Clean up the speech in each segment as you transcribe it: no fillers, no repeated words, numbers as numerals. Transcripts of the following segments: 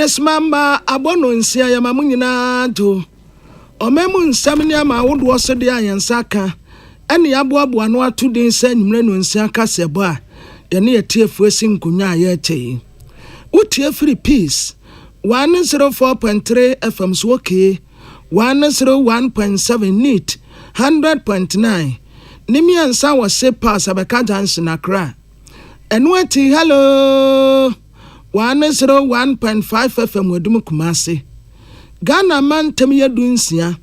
Adesmamba abono nsia ya mamunyina do. Omemu nsam ne ama wodo so de ayensaka. Ene aboabo ano atuden sa nyimre no nsia kasebo a ye ne yetiefu esi nkunya ya tei. Utie free peace 104.3 FM Swoke 101.7 NEAT 100.9 Nimi ansa wo se pass abeka Johnson Accra. Enweti hello 101.5 FM Wedum Kumasi. Ghana man temiye dunsia.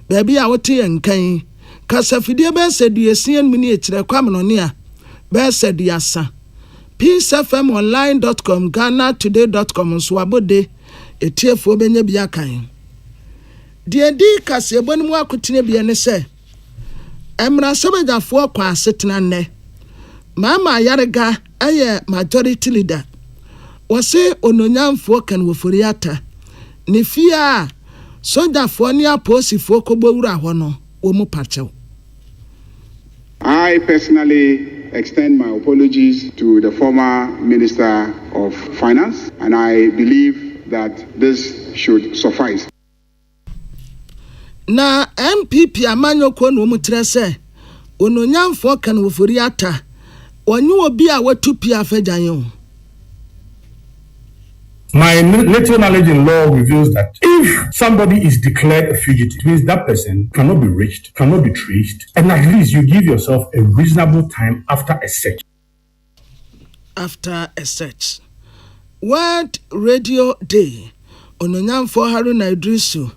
Baby a wote yenkan. Kasafidie be sedi esien mini etire kwamnonia. Be sedi asa. peacefmonline.com GhanaToday.com so abode etiefo benye bia kan. Die di kase ebonmu akotine bia ne se. Emra sobejafo kwa asetena ne. Mama yarega aye majority leader. Wase ononyamfo kan woforiata. Ne fia sojafo ni aposifo kobowura ho no wo mu pachew. I personally extend my apologies to the former Minister of Finance, and I believe that this should suffice. Na MPP amanyoko no mutre se ononyamfo kan woforiata onyu obi a watupi afejanyo. My little knowledge in law reveals that if somebody is declared a fugitive, it means that person cannot be reached, cannot be traced, and at least you give yourself a reasonable time after a search. After a search. World Radio Day. Ononyamfo Haruna Idrisu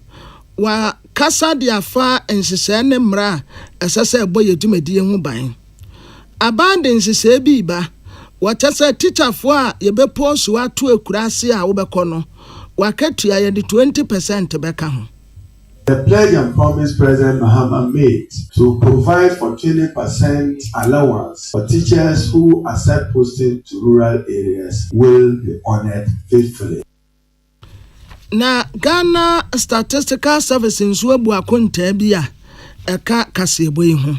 wa kasa dia fa ensese ne mra esese boye dwumadi ho ban. Abandon se bi ba. What I said, teacher for ye be post to a kurasi a ubekono. Waketia ye the 20% beka. The pledge and promise President Mahama made to provide for 20% allowance for teachers who accept posting to rural areas will be honored faithfully. Na Ghana Statistical Service in Swabu akunte bia eka kasebo ihu.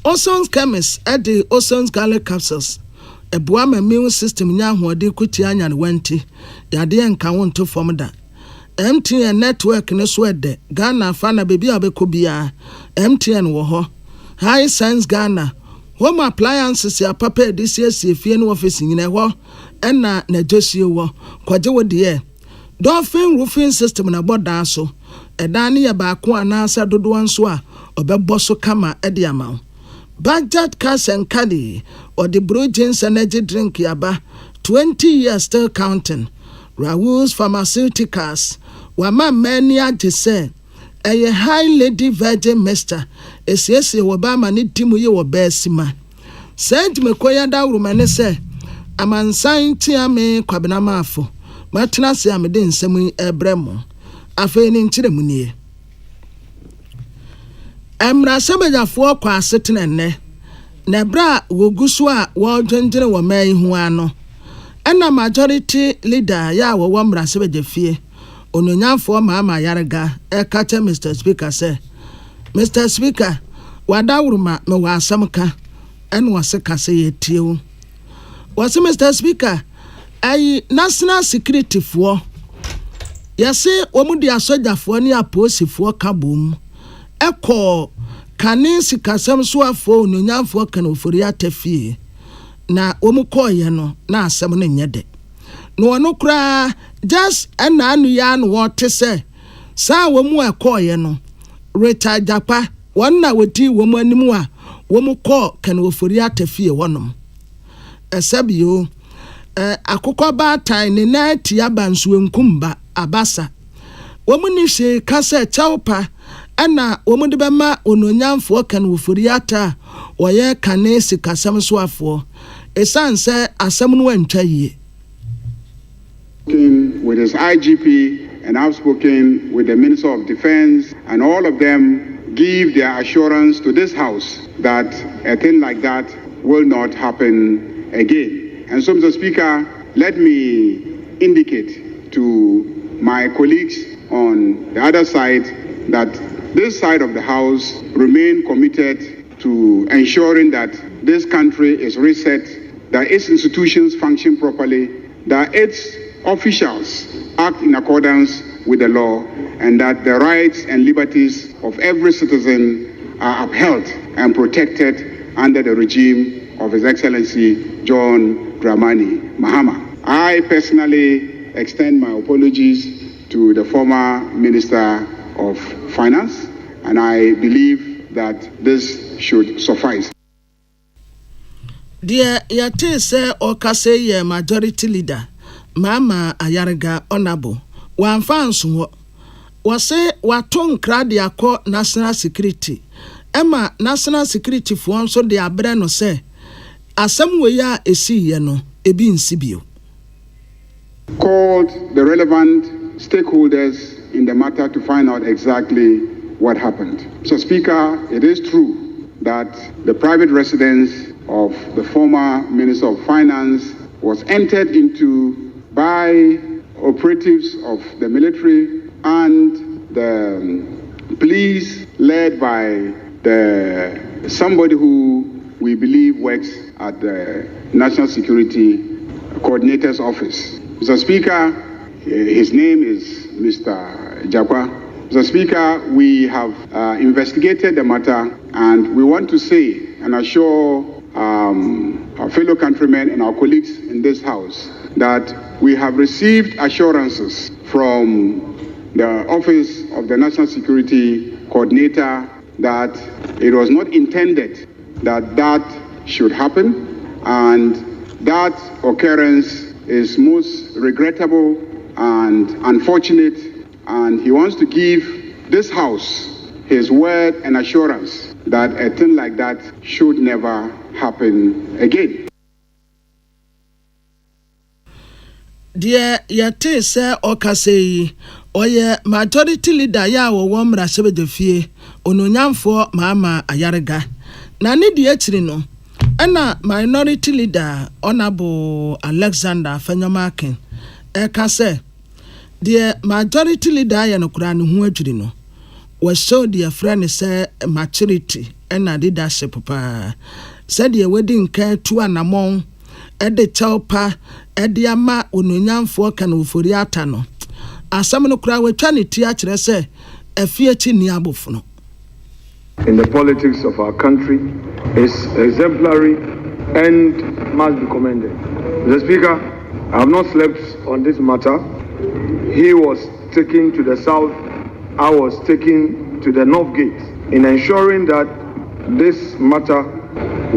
Oson's chemists at the Oson's garlic capsules. Ebua ma immune system nya hoode kuti anya ne wanti yade enka wonto formula MTN network ne so ede Ghana fa na bebi abekobia MTN wo ho High Sense Ghana home appliances ya papa edisi fie ne office nyine ho ena na josie wo kwaje wo de Dolphin roofing system na boda so edan ne ya ba ko anasa dodo nso a obebbo so kama ede amaw Budget cash and carry or the Brugins energy drink yaba 20 years still counting. Raoul's Pharmaceuticals wama mania jese a high lady virgin mister es yes wabama ni timu ye wabesima. Saint Mekoya da rumane se amansan tiame kwabena mafo matena se amede nsemu ebremo afa ni nchire munie. Emra sebejafo kwa asetene ne nebra wogusu a wo dwendwene wo man hu ano ena majority leader ya wo mra sebejafie ononyamfo mama yarega ekate Mr. Speaker say Mr. Speaker wadawuruma me wasamka en wase kase yetiewu wase Mr. Speaker ai national security fo yase omudi asojafo ni aposifo kabom eko kanisi kasam so afo ononyamfo kan ofori atafie na omukoye no na asem no nyede no ono kura just ana anu ya no wote se sa womu ekoye no reta japa wonna woti womu animu a womuko kan ofori atafie wonom esabio akokọ ba tan ne na tia banso enkumba abasa womu ni hye kasa chawpa ana omude bema ononyamfo kan woforiata woye kanesi kasam so afo esanse asam no antwa yie. With his IGP, and I've spoken with the Minister of Defense, and all of them give their assurance to this House that a thing like that will not happen again. And so, Mr. Speaker, let me indicate to my colleagues on the other side that this side of the House remain committed to ensuring that this country is reset, that its institutions function properly, that its officials act in accordance with the law and that the rights and liberties of every citizen are upheld and protected under the regime of His Excellency John Dramani Mahama. I personally extend my apologies to the former Minister of Finance, and I believe that this should suffice. Dear Yate say Okase ye majority leader, Mama Ayarga Honorable, one fans was say waton crowd ko national security. Emma national security for so de abreno say asem we ya esi ye no ebi nsibio. Called the relevant stakeholders in the matter to find out exactly what happened. So Speaker, it is true that the private residence of the former Minister of Finance was entered into by operatives of the military and the police led by somebody who we believe works at the National Security Coordinator's Office. Mr. Speaker, his name is Mr. Jakwa. Mr. Speaker, we have investigated the matter, and we want to say and assure our fellow countrymen and our colleagues in this House that we have received assurances from the Office of the National Security Coordinator that it was not intended that that should happen, and that occurrence is most regrettable and unfortunate, and he wants to give this House his word and assurance that a thing like that should never happen again. Dear Yate say Okase oye majority leader ya wo mra sebe de fie ononyamfo Mama Ayarga na ne de akiri no na minority leader Honorable Alexander Akan eka say the majority leader ya no kura ne ho adwiri no was show their friend say maturity and leadership pa said the wedding care to anamon ede chelpa ede ama ononyamfo kan ofori ata no asam no kura wetwa ne ti a kire say afie chi ni abofo no. In the politics of our country is exemplary and must be commended. Mr. Speaker, I have not slept on this matter. He was taken to the south, I was taken to the north gate in ensuring that this matter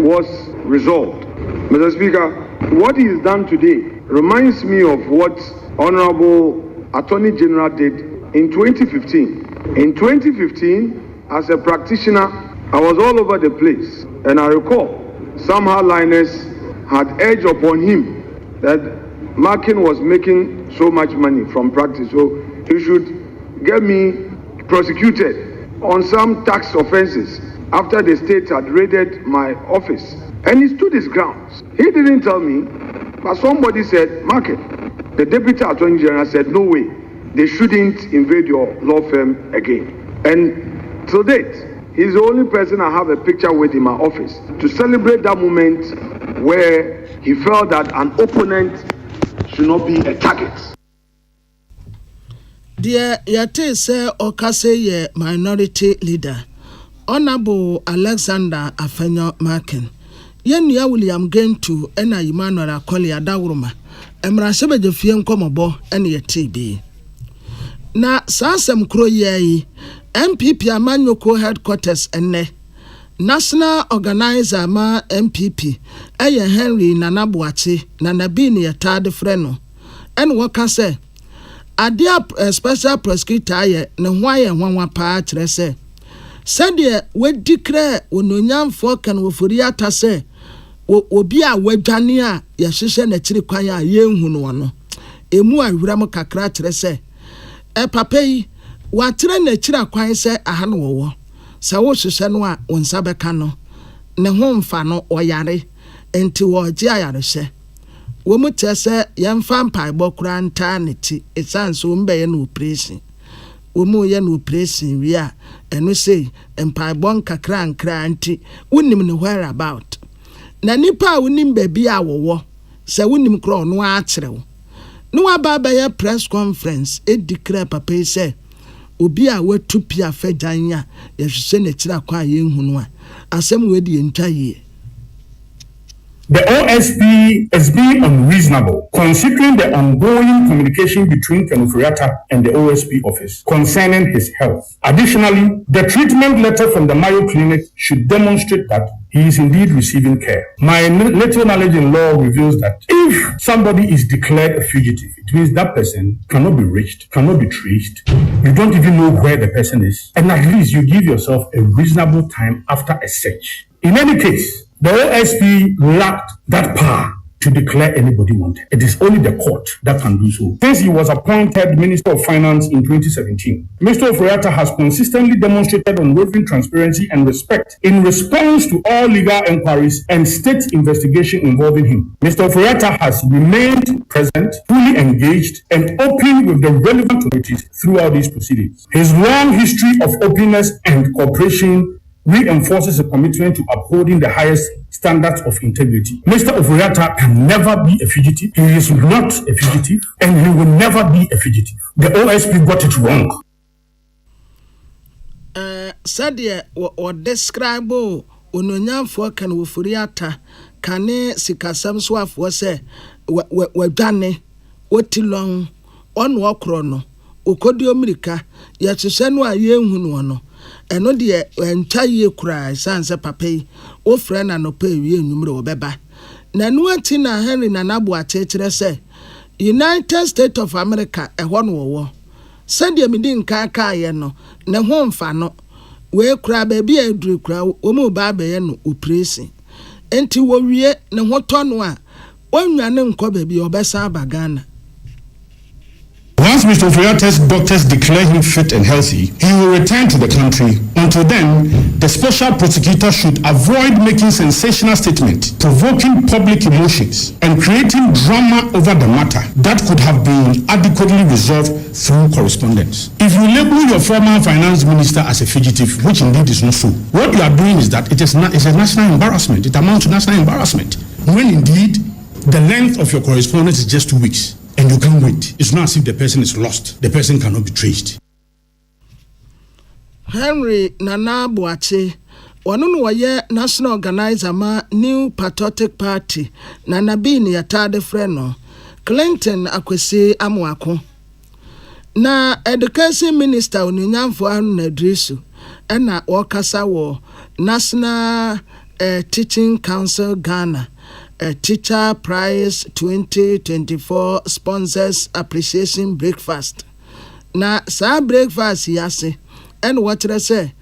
was resolved. Mr. Speaker, what he has done today reminds me of what Honorable Attorney General did in 2015. In 2015, as a practitioner, I was all over the place, and I recall some hardliners had urged upon him that Markin was making so much money from practice, so he should get me prosecuted on some tax offenses after the state had raided my office. And he stood his grounds. He didn't tell me, but somebody said, Markin, the Deputy Attorney General said, no way, they shouldn't invade your law firm again. And to date, he's the only person I have a picture with in my office to celebrate that moment where he felt that an opponent should not be a target. Dear Yate say Okase ye minority leader, Honorable Alexander Akan. Yenya William Gentu ena Emmanuel Akoli Adawuruma. Emra sebe je fie nkomobo ene ye TB. Na sasem kro ye MPP Amanyoko headquarters ene National Organizer ma MPP eye Henry Nanabuachi na Nabini ye tade freno en waka se adia special prosecutor ye ne ho aye nwanwa pa kire se sede we declare ononyamfo kan wofori ata se obi a wadwane a ye hwehwe na kiri kwan a ye hu no no emu awuram kakra kire se papa yi watre na kira kwan se aha no wo sa wo hwehwe no a wonsa beka no ne ho mfa no oyare enti wo gi ayare hye wo mu tese yemfa mpai bokura nta ne ti esanso mbe ye no operation wo mu ye no operation wi a eno sei mpai bon kakra nkra nti wonim ne where about na nipa wonim ba bi a wo se wonim kro no a kirewo No waba press conference declare papa yi say obi a watu pia fagyan a yehwese na kira kwa yenhunu a asem we di ntwa ye. The OSP is being unreasonable, considering the ongoing communication between Kenufuriata and the OSP office concerning his health. Additionally, the treatment letter from the Mayo Clinic should demonstrate that he is indeed receiving care. My little knowledge in law reveals that if somebody is declared a fugitive, it means that person cannot be reached, cannot be traced. You don't even know where the person is. And at least you give yourself a reasonable time after a search. In any case, the OSP lacked that power to declare anybody wanted. It is only the court that can do so. Since he was appointed Minister of Finance in 2017, Mr. Oforiatta has consistently demonstrated unwavering transparency and respect in response to all legal inquiries and state investigation involving him. Mr. Oforiatta has remained present, fully engaged, and open with the relevant authorities throughout these proceedings. His long history of openness and cooperation reinforces a commitment to upholding the highest standards of integrity. Mr. Oforiatta can never be a fugitive. He is not a fugitive, and he will never be a fugitive. The OSP got it wrong. Sadia or describe Ononyamfo kan Oforiatta kane sikasam so afo se wadwane otilong ono okro no okodi omirika yetse no ayenhunu no eno de ntwaye kura sanse papai o frena no pa wie enumre obeba na no ati na Henry na nabo achechire se United States of America eho no wo se de medi nka ka ye no ne ho mfa no we kura ba bia eduru kura o mu ba ba ye no opresi enti wo wie ne ho to no a onwane nko ba bia obesa abagana. Once Mr. Oforiatta's doctors declare him fit and healthy, he will return to the country. Until then, the special prosecutor should avoid making sensational statements, provoking public emotions, and creating drama over the matter that could have been adequately resolved through correspondence. If you label your former finance minister as a fugitive, which indeed is not so, what you are doing is that it's a national embarrassment. It amounts to national embarrassment. When indeed, the length of your correspondence is just 2 weeks. And you can't wait. It's not as if the person is lost. The person cannot be traced. Henry Nana Boache, one national organizer ma New Patriotic Party, Nana Bini Yatade Freno, Clinton Akwesi Amwako. Na Education Minister Ononyamfo Anu Nedrisu, ena wakasa wo National Teaching Council Ghana. A Teacher Prize 2024 sponsors appreciation breakfast. Na sa breakfast yase and what I say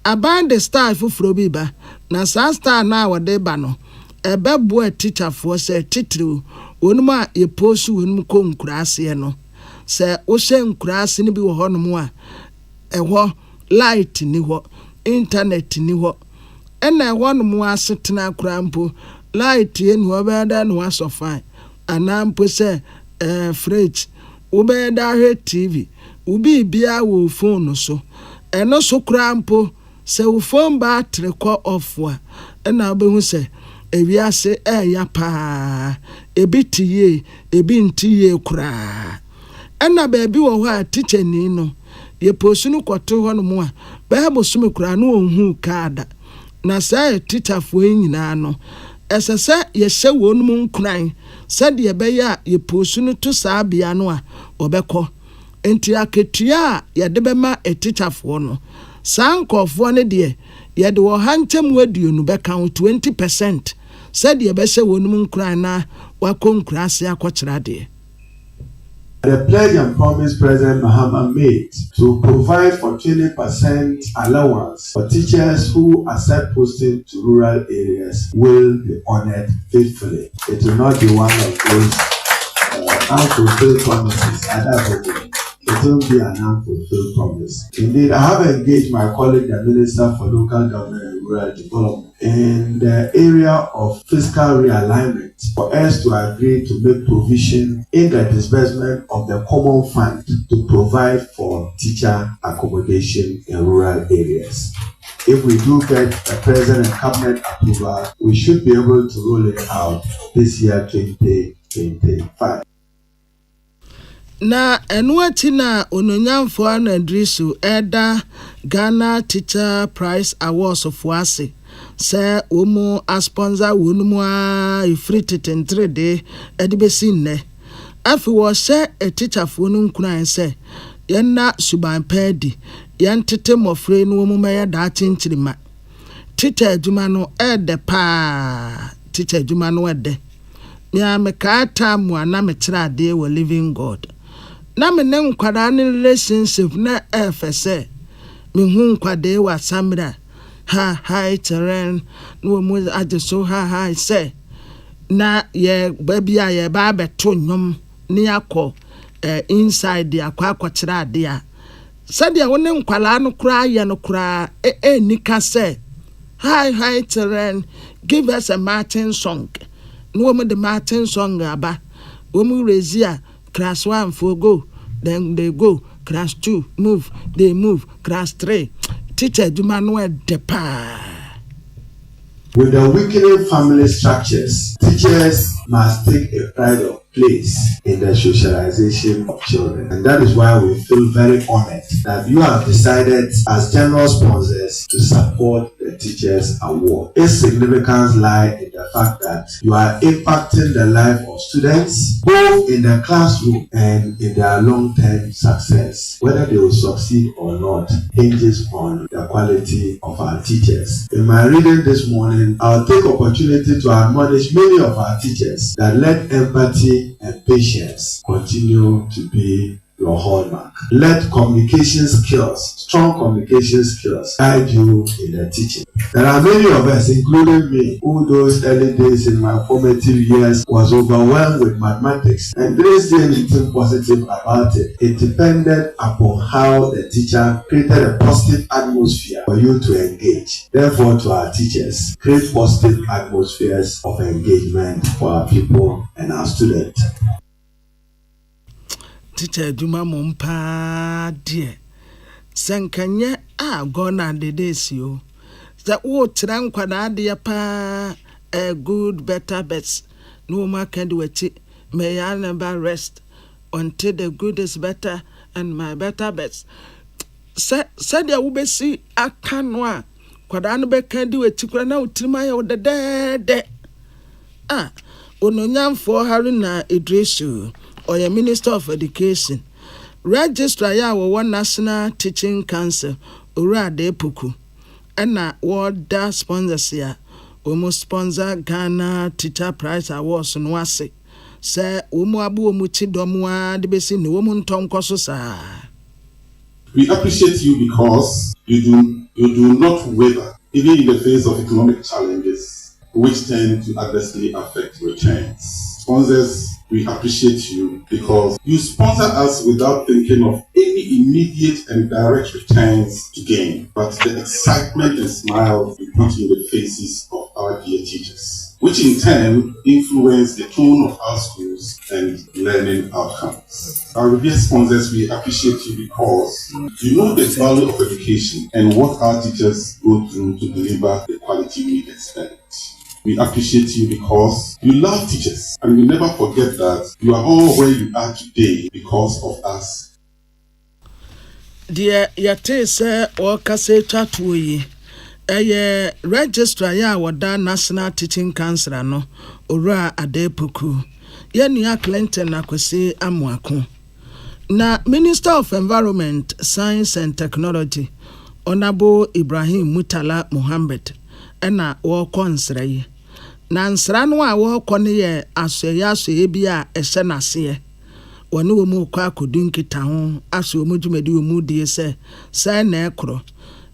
about the star fufuro biba na sa star na wade ba no ebebo teacher for say titru onuma ye post wonum ko nkurase no say wo hye nkurase ni bi wo honom a eho light ni ho internet ni ho ena honom asetena kurampo light yen wobeda no asofan anampo se fridge wobeda he TV ubi bia wo phone so eno so krampo se wo phone battery ko off wa ena obehu se ewiase ya pa ebitiye ebintiye kura ena baabi wo ho a teacher ni no ye posunu kwato ho no mo a ba bo sume kura no ohun kada na sai teacher fo nyina no esese ye hye wonum nkran sade ye be ya ye posunu to saabia no a obekọ enti aketua ye de be ma etichafo no sankofo ne de ye de wo hantem waduonu be kan 20% sade ye be hye wonum nkran na wakonkurase akọkira de. The pledge and promise President Mahama made to provide for 20% allowance for teachers who accept posting to rural areas will be honored faithfully. It will not be one of those unfulfilled promises. It will be an unfulfilled promise. Indeed, I have engaged my colleague, the Minister for Local Government and Rural Development, in the area of fiscal realignment for us to agree to make provision in the disbursement of the common fund to provide for teacher accommodation in rural areas. If we do get a President and Cabinet approval, we should be able to roll it out this year, 2025. na enuati na ononyamfo ana Idrisu eda Ghana Teacher Prize Awards of Wase se omo a sponsor wonumu a ifrititentre de edibesi nne afi wo se a teacher fo no nkuran se yenna suban pedi yentete mofre no omo meye da chinchirima teacher adwuma no ede pa teacher adwuma no ede ya mekata mu ana mekira ade wo living God na me ne nkwada ne relationship na efese me hu nkwade wa samra ha high terrain no mo age so ha say na ye baby a ye ba beto nyom ne yakọ inside the akwa ade a said ya woni nkwala no kura ye no kura nika say high terrain give us a Martin song no mo the Martin song aba wo mu rezia class 1 for go then they go class 2 move they move class 3 teacher duma no de pa. With the weakening family structures, teachers must take a pride of place in the socialization of children. And that is why we feel very honored that you have decided as general sponsors to support the Teachers Award. Its significance lies in the fact that you are impacting the life of students, both in the classroom and in their long-term success. Whether they will succeed or not hinges on the quality of our teachers. In my reading this morning, I'll take opportunity to admonish many of our teachers that let empathy and patience continue to be your hallmark. Let communication skills, strong communication skills, guide you in the teaching. There are many of us, including me, who those early days in my formative years was overwhelmed with mathematics and didn't see anything positive about it. It depended upon how the teacher created a positive atmosphere for you to engage. Therefore, to our teachers, create positive atmospheres of engagement for our people and our students. Teacher Juma Mompa dear. Sankanye gona de desio. That would trank dear pa a good better best. No more can do it. May I never rest until the good is better and my better best. Said ya ubesi Akan Kwadano be can do it to grana utrimaya with the dead. Ononyam for Haruna Idrisu. Or a Minister of Education, Registrar ya one National Teaching Council, Ura de Puku, and na World sponsors ya, almost sponsor Ghana Teacher Prize Awards on Wase. Say, Umuabu Muchi Domwa, the Bessin, the woman Tom Kososa. We appreciate you because you do not waver, even in the face of economic challenges, which tend to adversely affect returns. Sponsors, we appreciate you because you sponsor us without thinking of any immediate and direct returns to gain, but the excitement and smiles you put in the faces of our dear teachers, which in turn influence the tone of our schools and learning outcomes. Our revered sponsors, we appreciate you because you know the value of education and what our teachers go through to deliver the quality we expect. We appreciate you because you love teachers, and we never forget that you are all where you are today because of us. Dear Yate say or Kase Chatui, a registrar ya wada National Teaching Council no, Ura Adepuku, Yenia Clinton Akwesi Amwaku. Na Minister of Environment, Science and Technology, Honorable Ibrahim Mutala Muhammad, ena wokonsrei na nsra no a wokone ye asoye bia ehye nase woni wo mu kwa kodunkita ho aso mu dwumadi wo mu die se na ekro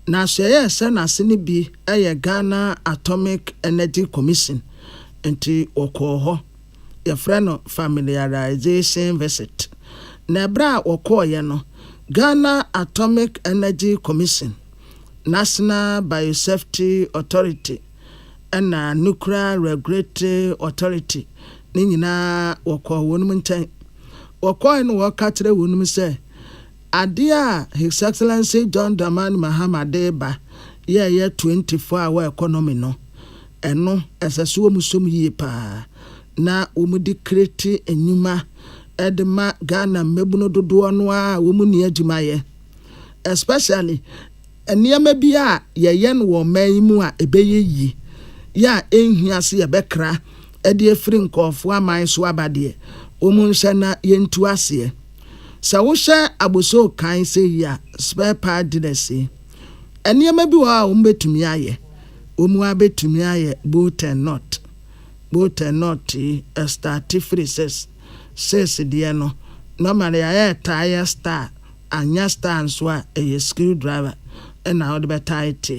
na asoye ehye nase ne bi eye Ghana Atomic Energy Commission enti wokọ ho ye freno familiarization visit na bra wokọ ye no Ghana Atomic Energy Commission, National Biosafety Authority, and Nuclear Regulatory Authority. Nina wako wonum nchen. Wako en wakatre wonum se. Adia His Excellency John Dramani Mahama Deba ye 24-hour economy no. Eno esesuo musom yie pa. Na umudi kreti enyuma edema Ghana mebuno dodo no a wo mu ne adwuma ye especially eniyama bi a ye no wo man mu a ebeye yi ya enhiase ye bekra ede efiri nkofo aman so abade wo mu nhye na yentu ase sa wo hye aboso kan se ya spare part dinesi eniyama bi wa wo mbetumi aye wo mu abetumi aye both and not start free says the no normally I tire star anya star so a screwdriver and now the tight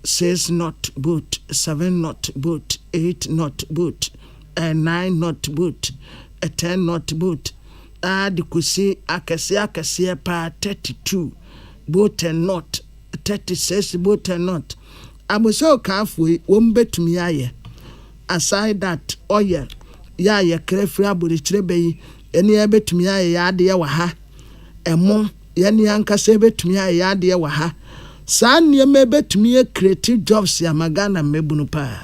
says not boot 7 not boot 8 not boot 9 not boot 10 not boot the kusi akase pa 32 boot and not 36 boot and not aboso kafui wo mbetumi aye aside that oil ya ye krefri aburi chirebe yi eni ebetumi aye ya de wa ha emo ye ni ankasa ebetumi aye ya de wa ha sa ne ebetumi creative jobs ya magana mebunu pa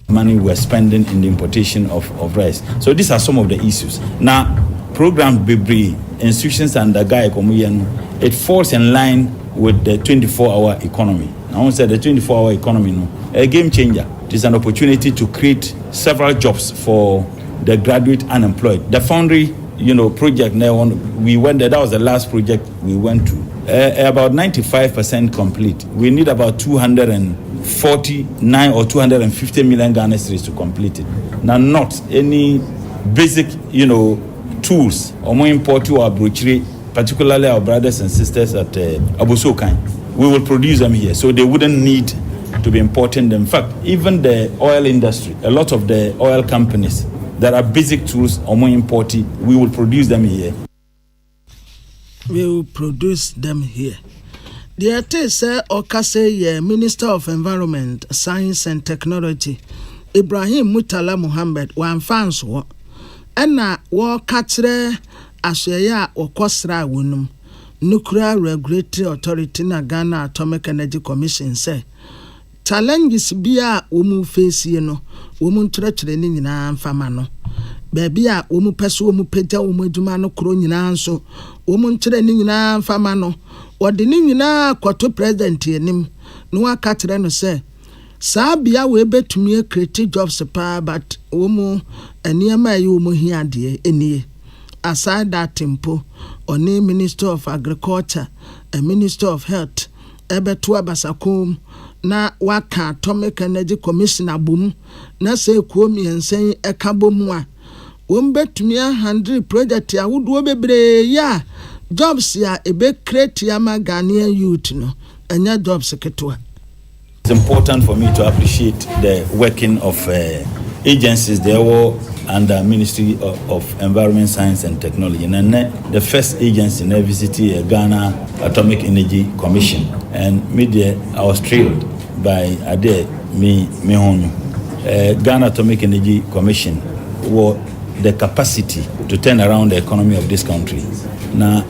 money we're spending in the importation of rice. So these are some of the issues. Now program Bibri institutions under Guy Komuyen, it falls in line with the 24-hour economy. I want to say the 24-hour economy, no, a game changer. It is an opportunity to create several jobs for the graduate unemployed. The foundry, project now we went there. That was the last project we went to. About 95% complete. We need about 249 or 250 million Ghana cedis to complete it. Now, not any basic, tools or more important our brochure, particularly our brothers and sisters at Abosokan. We will produce them here, so they wouldn't need to be importing them. In fact, even the oil industry, a lot of the oil companies that are basic tools or more important, we will produce them here. We will produce them here. The Atese Okase Minister of Environment, Science and Technology, Ibrahim Mutala Muhammad, one fans wo. Ena wo katre asyeya okosra wonum. Nuclear Regulatory Authority na Ghana Atomic Energy Commission say challenges bia womu face no womu ntrechre ni nyina mfama no baby a womu pese womu pagya womu adwuma no kro nyina nso womu ntre ni nyina mfama no wode ni nyina kwato president enim no akatre no say saa bia we betumi create jobs pa but womu eniema yi womu hiade enie aside that tempo oni Minister of Agriculture and Minister of Health ebetu abasakom na waka Atomic Energy Commission abum na se kuomi ensen ekabomu a wombetumi 100 project ya wudu bebre ya jobs ya ebe create ya Ghanaian youth no enya jobs ketwa. It's important for me to appreciate the working of agencies there were under Ministry of Environment, Science and Technology. And the first agency in visited Ghana Atomic Energy Commission. And I was thrilled by Ghana Atomic Energy Commission were the capacity to turn around the economy of this country. Now,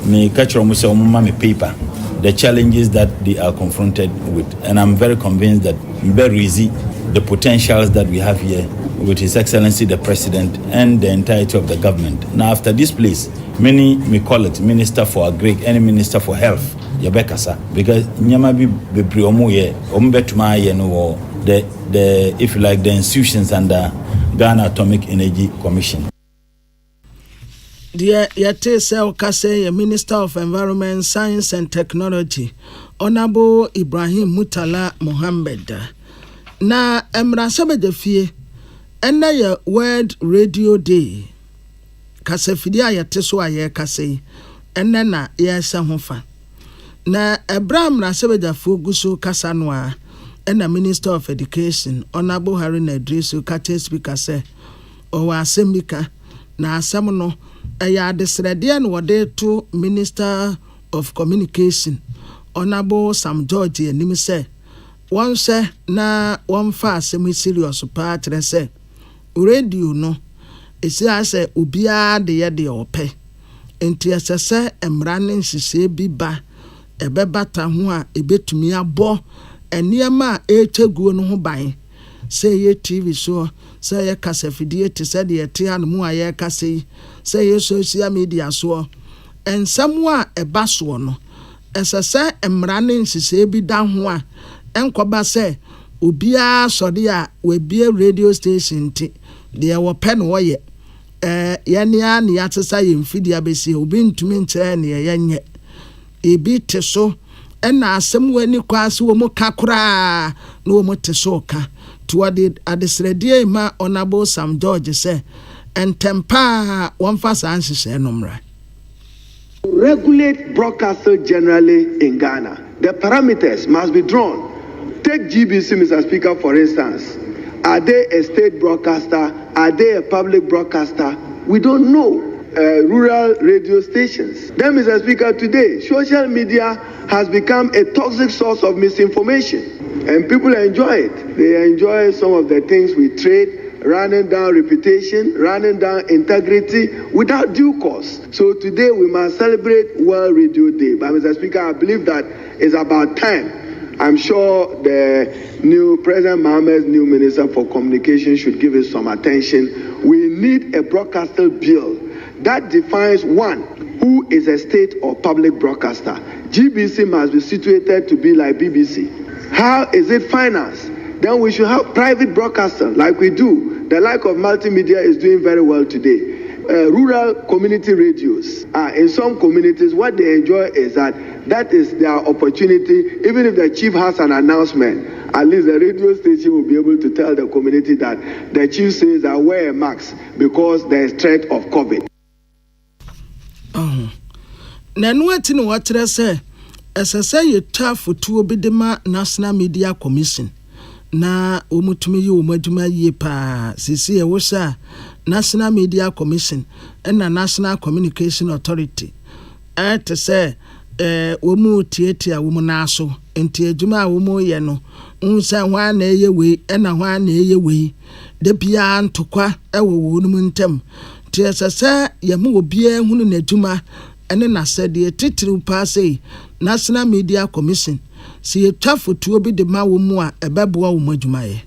me catch my paper, the challenges that they are confronted with. And I'm very convinced that very easy the potentials that we have here with His Excellency the President and the entirety of the government. Now after this place, many may call it Minister for Agri, any Minister for Health, Yabekasa, because Nyamabi Bebriomoye, Ombetuma no the if you like the institutions under Ghana Atomic Energy Commission. Dear Yatese Okase, Minister of Environment, Science and Technology, Honorable Ibrahim Mutala Muhammad. Na emrasebe de fie ena ye World Radio Day kasafidi ayete so aye kase ena na ye se hofa na Abraham rasebe da foguso kasa no a ena Minister of Education Honorable Harry Nadriso kate speaker say o wa asemika na asem no eya desrede no wode to Minister of Communication Honorable Sam George enim say one say na one fast semi serious part say radio no esi ase obia de ye de ope enti asese emrane nhise bi ba ebebata ho a ebetumi abo eniema echeguo no ho ban say ye TV so say ye kasafidie te say de te an mu aye kase say ye social media so and somewhere a baso no esese emrane nsise bi da ho a enkoba say obia sode a we bia radio station ti de wo pen wo ye yenia ne yatesa ye mfidi abesi obi ntumi ntere ne yenye ebi te so ena asem wani kwase wo mu kakura no wo mu te so ka to adesredie ma honorable Sam George say entempa won fa sanhye nomra. Regulate broadcasters generally in Ghana. The parameters must be drawn. Take GBC, Mr. Speaker, for instance. Are they a state broadcaster? Are they a public broadcaster? We don't know. Rural radio stations. Then, Mr. Speaker, today, social media has become a toxic source of misinformation, and people enjoy it. They enjoy some of the things we trade, running down reputation, running down integrity without due cause. So today we must celebrate World Radio Day. But Mr. Speaker, I believe that it's about time. I'm sure the new President Mohammed's new Minister for Communication should give it some attention. We need a broadcaster bill that defines one, who is a state or public broadcaster. GBC must be situated to be like BBC. How is it financed? Then we should have private broadcasters like we do. The like of multimedia is doing very well today. Rural community radios. In some communities, what they enjoy is that is their opportunity. Even if the chief has an announcement, at least the radio station will be able to tell the community that the chief says that wear a mask because there is threat of COVID. Nanuati no watre say, SSA ye tafu tuo bidema National Media Commission. Na umutumi yi umaduma ye pa sisi ye wosa National Media Commission and National Communication Authority. To say, womu tietia womu naso, enti ejuma womu ye no, unsa wane ye we, ena wane ye we, debia antokwa ewo wonumu ntem. Tia sasa yamu obie hunu nejuma, ene na sedi titiri upase National Media Commission. Si etafu tuo bi de ma wo mu a ebeboa wo madwumaye.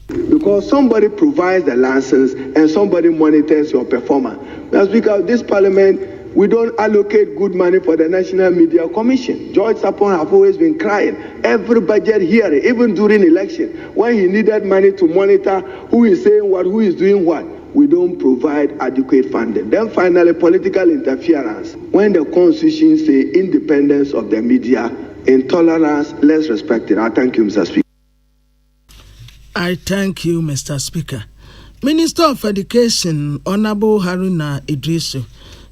Because somebody provides the license and somebody monitors your performance. That's because this parliament, we don't allocate good money for the National Media Commission. George Sapon have always been crying. Every budget hearing, even during election, when he needed money to monitor who is saying what, who is doing what, we don't provide adequate funding. Then finally, political interference. When the Constitution says independence of the media, intolerance, let's respect it. I thank you, Mr. Speaker. I thank you, Mr. Speaker. Minister of Education, Honorable Haruna Idrisu,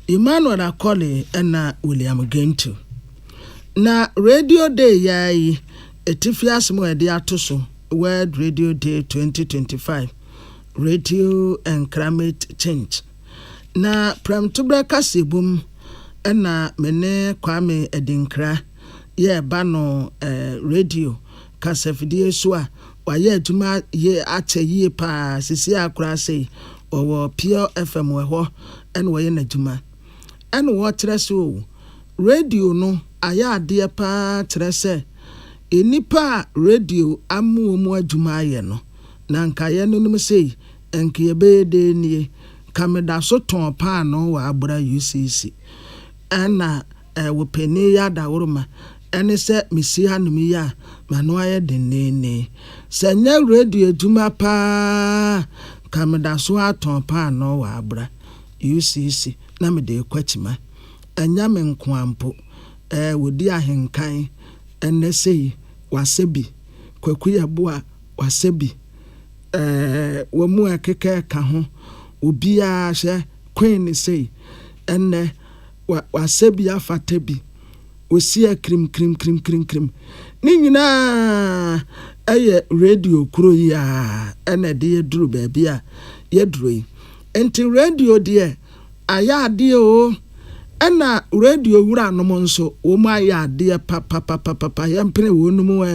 Emmanuel Akoli, and William Gentu. Na Radio Day yai, etifias mo edi atoso, World Radio Day 2025, Radio and Climate Change. Na Prem Tubra Kasibum, and mene Kwame Edinkra, ye bano radio, Kasafidie Swa, waye juma ye ache ye pa sisi akura sei owo Pure FM weho en waye na juma en wo treso radio no aya ade pa trese enipa radio amu mu adwuma ye no na nka ye no nim sei enke ye be de nie kameda so ton pa no wa abura UCC ana wo peni ya da woroma ene se misi hanum ya mano aye denene senya radio adwuma pa kameda so aton pa no wa abra UCC na me de kwachima anya me nkoampo wodi ahenkan ene sei wasebi kwakuya boa wasebi wo mu akeke ka ho obi a hye queen sei ene wasebi afatabi osia krim ni nyina eye radio kuro ya ene de duru ba bia ye duru yi enti radio de aya de o ena radio wura no mo nso wo ma ya de papa ya mpene wo no mu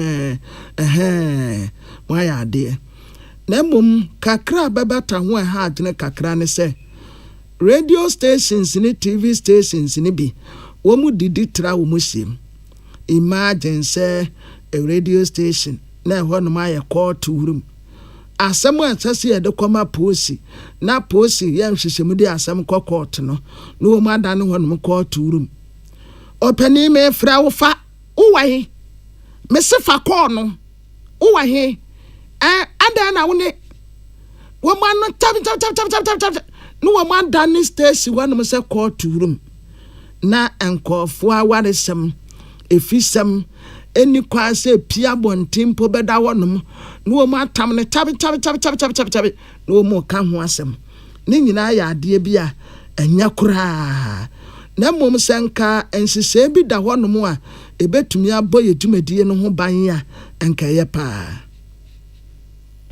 mo ya de na mum kakra babata ho ha adene kakra ne se radio stations ni TV stations ni bi wo mu didi tra wo mu sim. Imagine say a radio station na ɛhɔ no ma yɛ court room asɛm a ɛsɛ yɛ de kɔma posi na posi yɛ nhyehyɛmu de asɛm kɔ court no na wɔn ada no hɔ no court room ɔpɛni me fra wo fa wo wa he me se fa call no wo wa he ada na wo ne wo ma no tap no wo ma da ne stage wo no se court room na enkofo awaresem efisem eni kwa se pia bontimpo beda wonom no wo ma tam ne tap no wo mo ka ho asem ne nyina ya ade bia enya kura na mom senka ensise bi da honom a ebetumi aboye dwumadie no ho ban ya enka ye pa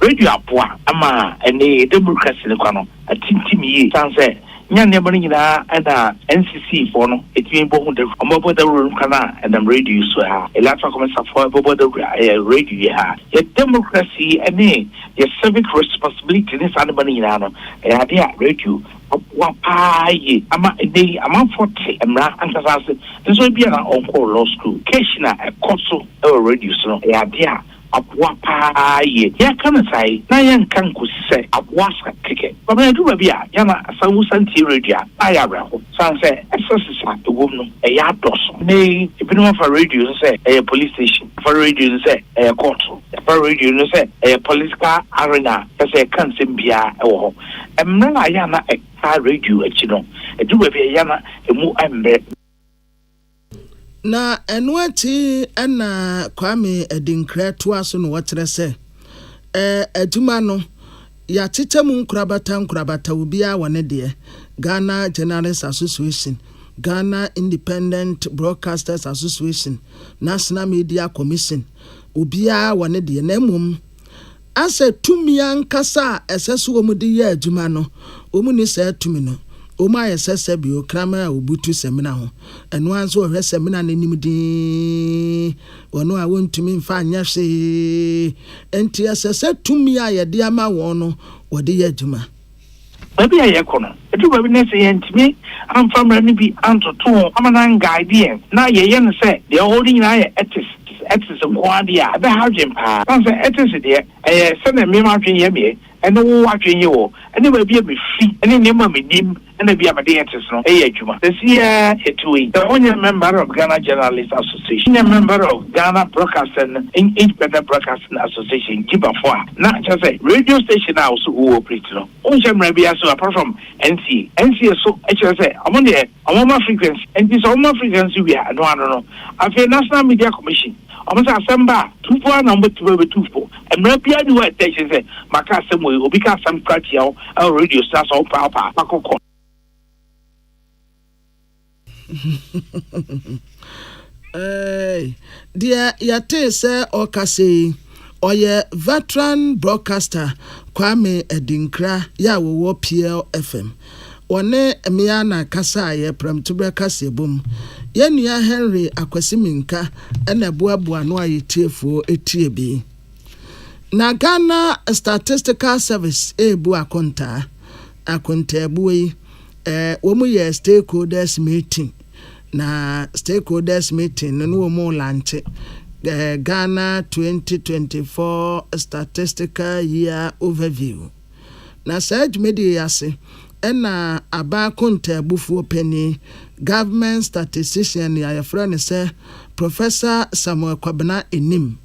radio apoa ama ene democracy ne kwano atintimi yi sanse nya ne bani nyina ada NCC for no etimi bo hu de omobo da ru kana and them radio so ha electoral commission for bobo da radio ha ye democracy ene ye civic responsibility ne san bani nyina no e ade a radio wa paaye ama ene ama 40 emra ankasa so bia na onko law school keshina e koso e radio so e ade a apwa paaye ya kana sai na yan kan ku se apwa sa keke ba me du ba bia ya na asawu santi radio aya braho san se exercise to wo no e ya doso ne ibinu fa radio se e police station fa radio se e court fa radio se e political arena se kan se bia e wo ho emra ya na e ka radio e chi no e du ba bia ya na emu ambe na enwati na Kwame Edinkra to aso no wotre se aduma no ya tetemu nkurabata obia wone de Ghana Journalists Association, Ghana Independent Broadcasters Association, National Media Commission obia wone de na mum ase tumi ankasa eseso omudi ye aduma no omuni se tumi no Oma yesese bi okrama obutu semina ho eno anzo ohwe semina nanim din wono a wontumi mfa anya hwe enti yesese tumi a yede ama won no wode ye adwuma baby aye kono etu baby ne se yentimi amfa mra ni bi antoto amana guide na ye no se the holding na ye ethics nkwadi a be hagem pa say ethics de se na me ma twen ye me eno wo atwen ye wo ene ba bia be free ene ne ma me nim ene bia ma de ethics no adwuma this year etui the only member of Ghana Journalists Association, a member of Ghana Broadcasting Independent Broadcasting Association Kibafo na just say radio station also who operate no onje mra bia so apart from NCA so say among frequency and this among frequency we are no afi National Media Commission Omasa Asamba 24 number 24 and Rapia do what they say Maka Samwe Obika Sam Kratia our radio stars all papa Pakoko dear yate se okase oye veteran broadcaster Kwame Edinkra ya wo PL FM one miana kasa ye premtube kase bom yenua Henry Akwasiminka ena boaboa no ayetiefuo etie bi na Ghana Statistical Service ebu akonta ebuyi womu ye stakeholders meeting na stakeholders meeting no womu lance Ghana 2024 Statistical Year Overview na sage media yase ena aba konta ebufuo pani government statistician ya friend say Professor Samuel Kwabena Enim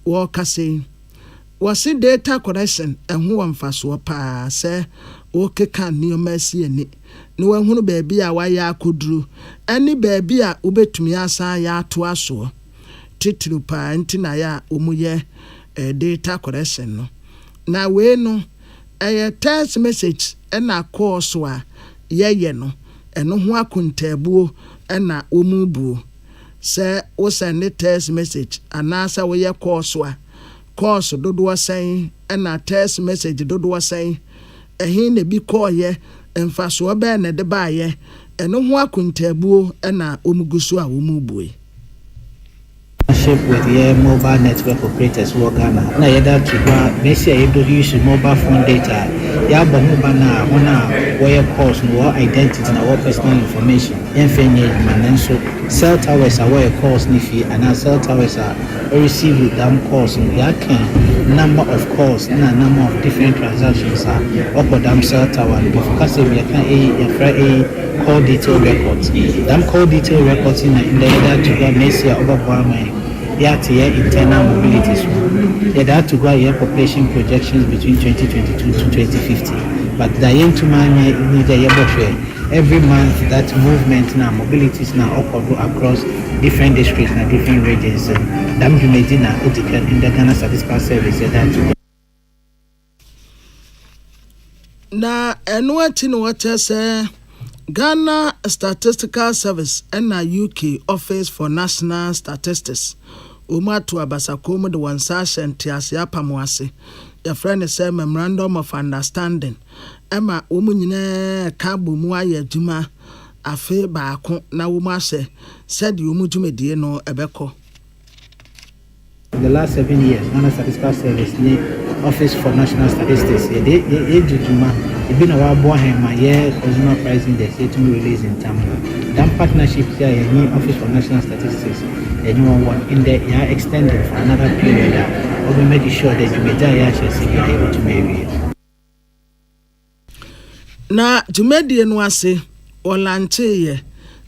wo kase wasi data correction enho mfaso pa say o keka nioma si ani ni wanhunu baabi a waya akoduru ani baabi a obetumi asa ya ato aso titru pa ntina ya omuye data correction no na we no text message na course a ye no eno ho akontabuo na omubuo se wo send text message anasa wo ye course a course dodo asan na text message dodo asan ehin na bi call ye emfaso be na de ba ye eno ho akontabuo na omuguso a omubuo with the mobile network operators who Ghana. Na yada to Messi introduce mobile phone data ya ba ho ba na wana where calls no identity na personal information enfenye manenso cell towers are where calls ni fi and cell towers are receive them calls ya can number of calls na number of different transactions are up them cell tower because we can a call detail records them call detail records in the data to go next over yet internal mobilities. Yeah, that to go here population projections between 2022 to 2050. But the aim to man every month that movement now mobilities now across different districts and different regions. That Medina in the Ghana Statistical Service that to na enwati no wacha say Ghana Statistical Service and UK Office for National Statistics Umatu abasakomu de wansa entiase apamwase your friend say memorandum of understanding ema omu nyina ka bomu aye adwuma afe baako na womu ase said omu dwumedie no ebeko. In the last 7 years, Ghana Statistical Service, the Office for National Statistics, they been a while born my year consumer price index to release in time. That partnership here, the Office for National Statistics, the new one in the year extended for another period. We'll be making sure that you may die able to maybe. Na jumedi enwase olanche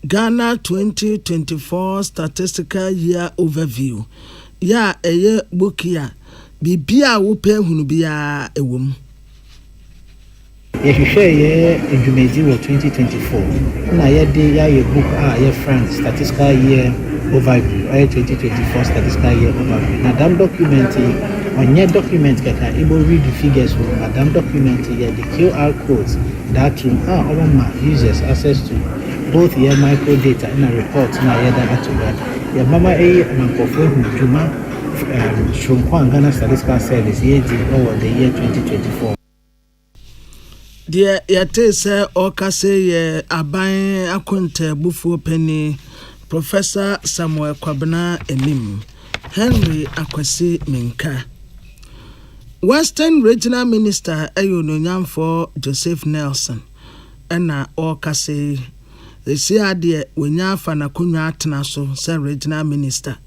Ghana 2024 Statistical Year Overview. Ya eye bokia bibia wo pe hunu bia ewom ye hwehwe ye edwumezi wo 2024 na ye de ya ye book ye France Statistical Year Overview 2024 Statistical Year Overview na dam document onye document kaka able read the figures from madam document ye the QR codes that to all users access to both your micro data and a report na ye that to ya mama mankofo hujuma from Ghana Statistical Service over the year 2024. Dear yate say okase ye aban akonte bufu penny Professor Samuel Kwabena Enim Henry Akwasi Minka Western Regional Minister Ayononyam for Joseph Nelson ena okase esi ade wonya afa na konwa atena so say regional minister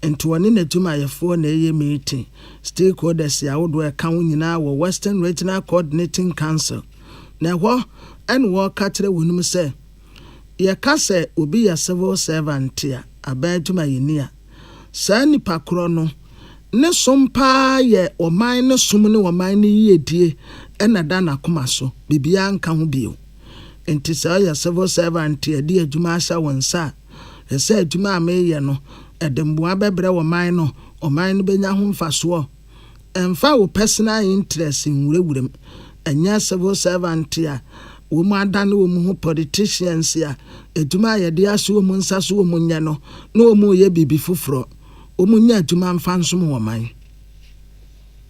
enti woni na tumayefo na eye meeting stakeholders ya wodo e kan nyina wo Western Regional Coordinating Council na ho en wo katre wonum say ye ka say obi ya civil servant ya aban tumayini a sa nipa kro no ne sompa ye oman ne som ne oman ne yedie ena da na koma so bibia nka ho bio enti sa ya civil servant ya di adwuma asha wonsa e say adwuma ameye no edemboa bebre oman no benya ho mfaso emfa wo personal interest nwurewurem enya civil servant ya wo mu adane wo mu politicians ya adwuma ya de aso wo mu nsaso wo mu nya no na wo mu ye bibi fufuro wo mu nya adwuma mfa nsom wo man.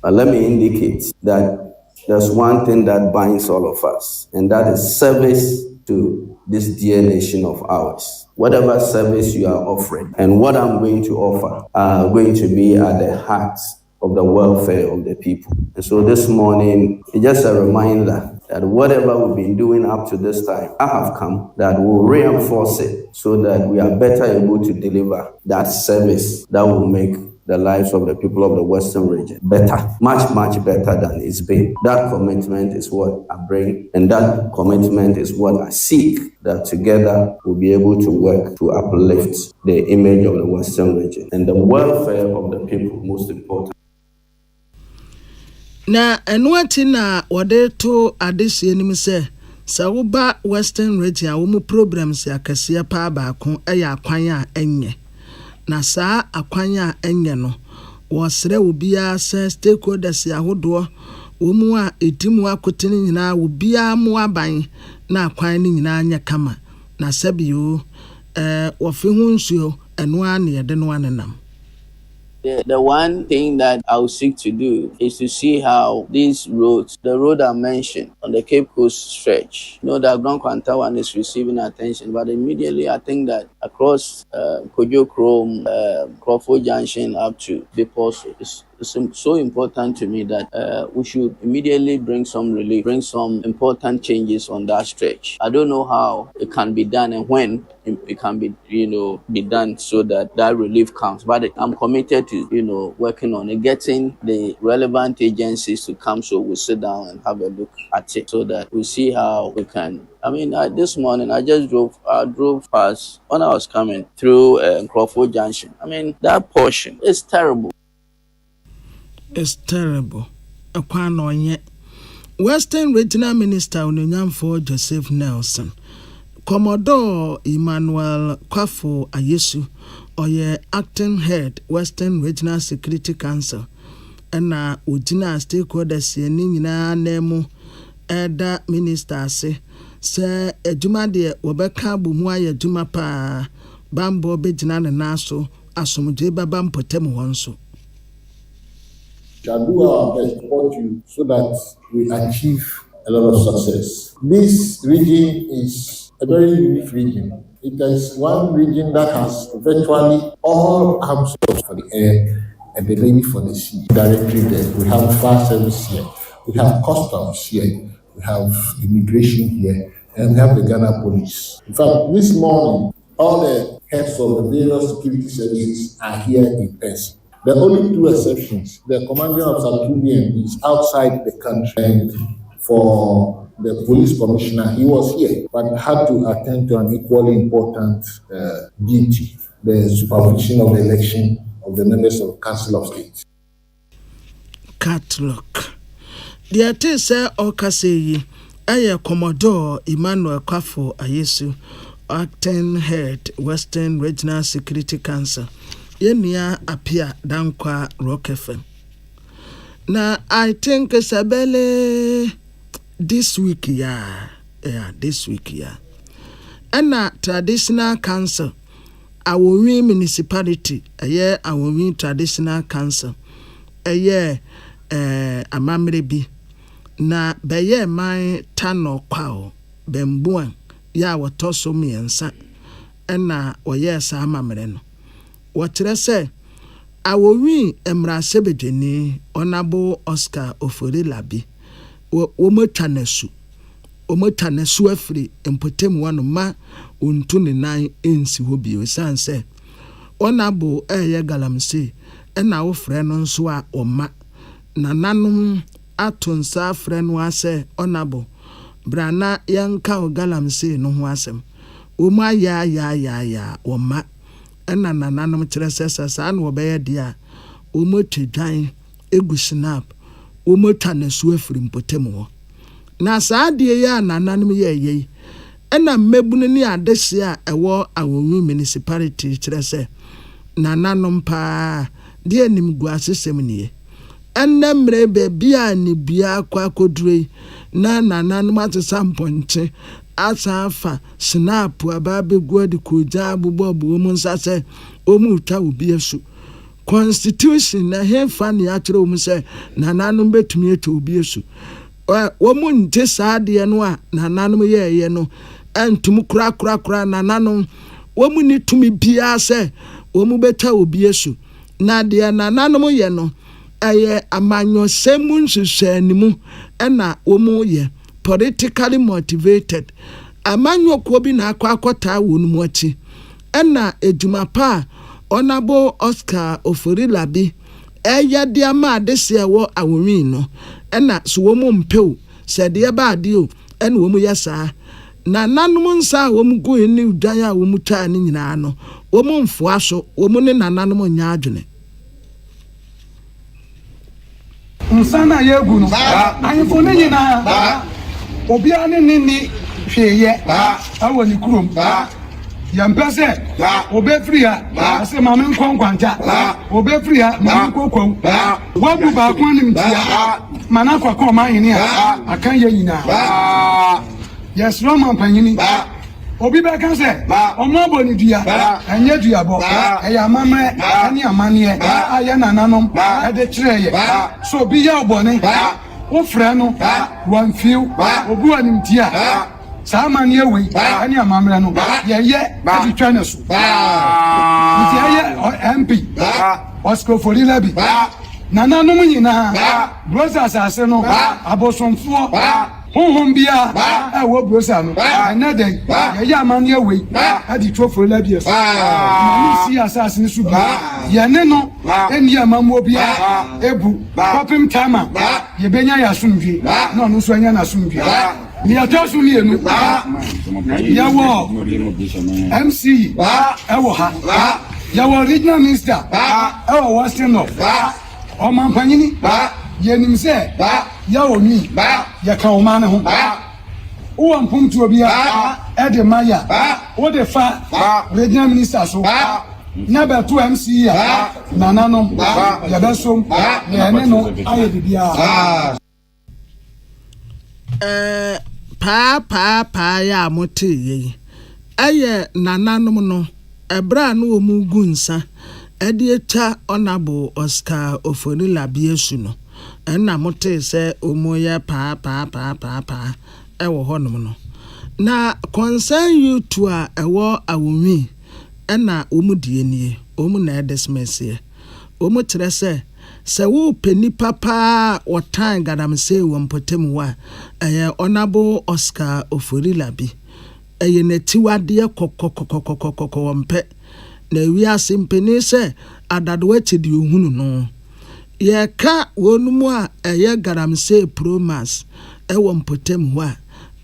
Let me indicate that there's one thing that binds all of us, and that is service to this dear nation of ours. Whatever service you are offering and what I'm going to offer are going to be at the heart of the welfare of the people. And so this morning, it's just a reminder that whatever we've been doing up to this time, I have come that will reinforce it so that we are better able to deliver that service that will make the lives of the people of the Western region better, much, much better than it's been. That commitment is what I bring, and that commitment is what I seek, that together we'll be able to work to uplift the image of the Western region and the welfare of the people, most important. Na enwati na wode to adesi enim se sawuba Western region awu programs ya kase pa baako eya akwan a enye na saa akwan a enye no wosre obia se stakeholders ya hodo womu a etimu akotene nyina obia mu aban na akwan ni nyina anya kama na sabio wofi hu nsuo eno a ne yede no anenam. The one thing that I will seek to do is to see how these roads, the road I mentioned on the Cape Coast stretch, that Grand Quanta one is receiving attention, but immediately I think that across Kojo Chrome, Crawford Junction up to Deposit, so important to me that we should immediately bring some relief, bring some important changes on that stretch. I don't know how it can be done and when it can be, be done so that relief comes. But I'm committed to, working on it, getting the relevant agencies to come so we sit down and have a look at it so that we see how we can. I mean, this morning I drove past when I was coming through Crawford Junction. I mean, that portion is terrible. It's terrible. Western Regional Minister Onyamfo Joseph Nelson, Commodore Emmanuel Kwafo Ayesu, or acting head Western Regional Security Council, and Ujina stakeholders nyina nemu Eda Minister say ejuma de wobeka bumu aye ejuma pa bambo bejina ne naso asomdwe baba mpotem wonso. Shall do our best to support you so that we achieve a lot of success. This region is a very unique region. It is one region that has virtually all arms for the air and the navy for the sea. Directly there, we have fire service here, we have customs here, we have immigration here, and we have the Ghana police. In fact, this morning, all the heads of the various security services are here in person. There are only two exceptions. The commanding officer is outside the country, and for the police commissioner, he was here, but had to attend to an equally important duty, the supervision of the election of the members of the Council of State. Catlock. The Atesa Okaseyi, Aya Commodore Emmanuel Kwafo Ayesu, acting head Western Regional Security Council. Yenia appear dankwa Rock FM. Now I think Sabele this week this week and traditional council our municipality our traditional council amamre bi na beye man tano kwao bembuan ya wotoso miensa na oye sa amamre no wotre se awowi emra sebedeni onabo Oscar Oforilabi omotwanesu afri empotem wano ma untu ne nan ensi hobi osanse onabo galamse na wo frɛ no nso a oma nananom atonsa frɛ no ase onabo brana yanka o galamse no ho asem oma ya oma na nananom kyerɛ sɛ saa no wɔbɛyɛ dia omotwedwan egu snap omotwanesu afri mpotem wo na saa de ya nananom ye na mmebunu ni adehye a ɛwɔ awowi municipality kyerɛ sɛ nananom pa de anim gu asesem nie ɛnna mmerɛ bebia ni bia kwakodure na nananom atesa mponche asafa snap ababegu de koja abubobo mu nsase omu twa obi asu constitution na hefa ne akyerɛ omu sɛ nananom betumi etwa obi asu womu nte saade no a nananom ye no antum kura nananom womu ni tumi bia sɛ womu betwa obi asu na de nananom ye no amanyo semu nhwehwanimu na womu ye politically motivated amanyo ko bi na akota wonu mu achi na ejuma pa onabo Oscar Oforilabi de ama adese wo awowi no na so womu mpeu se de ba ade o na womu yesa na nanom nsa womu go ni udwan a womu twa ni nyina no womu mfoa so womu ne nananom nya adwene nsana yegu no ayefo ne nyina obia ne ni hweye awo ni kurom yampese obefri ha ase mame nkonkwanta obefri ha mame kokon wabu ba kwa nim tia mana kwa ko man ni akan ye nyina yes roman panyini obi be kan se omo boni dua anye dua bo eya mamre ani amane aye nananom e de kireye so bi ya obone wo frɛ no wan fiu obu anim tia saa mane awi ani amamre no ye atitwa ne so nti aye MP Oscar Oforilabi nananom nyinaa brosa asase no abosomfo honhom bia wo brosa no enade ya amane awe adi trofo la bia na si asase ni su bia ye ne no eni amamuo bia ebu popim tama ye benya ya sumdwe na no so anya na sumdwe ni atosu ni enu ya wo MC ewo ha ya wo regional minister ewo western north o man panyini ye nim se ya wo mi ya ka o man ho o mpum tu obi a e de maya o de fa regional minister so na be to MC ya nananom ya be so ya ne no aye bibia pa ya mote ye aye nananom no ebra na omu gunsa ediecha Honorable Oscar Ofonila biesu no na mote se omu ye pa ewo honom no na concern you to a ewo awumi na omu die nie omu na dismiss ye omu tere se wo peni papa wotan gadamse wo mpotem wa Honorable Oscar Ofonila bi netiwade kokokokokokoko wompe na wiase mpeni se adadwachi di ohunu no ye ka wonumu a garamse promas wo mpotem ho a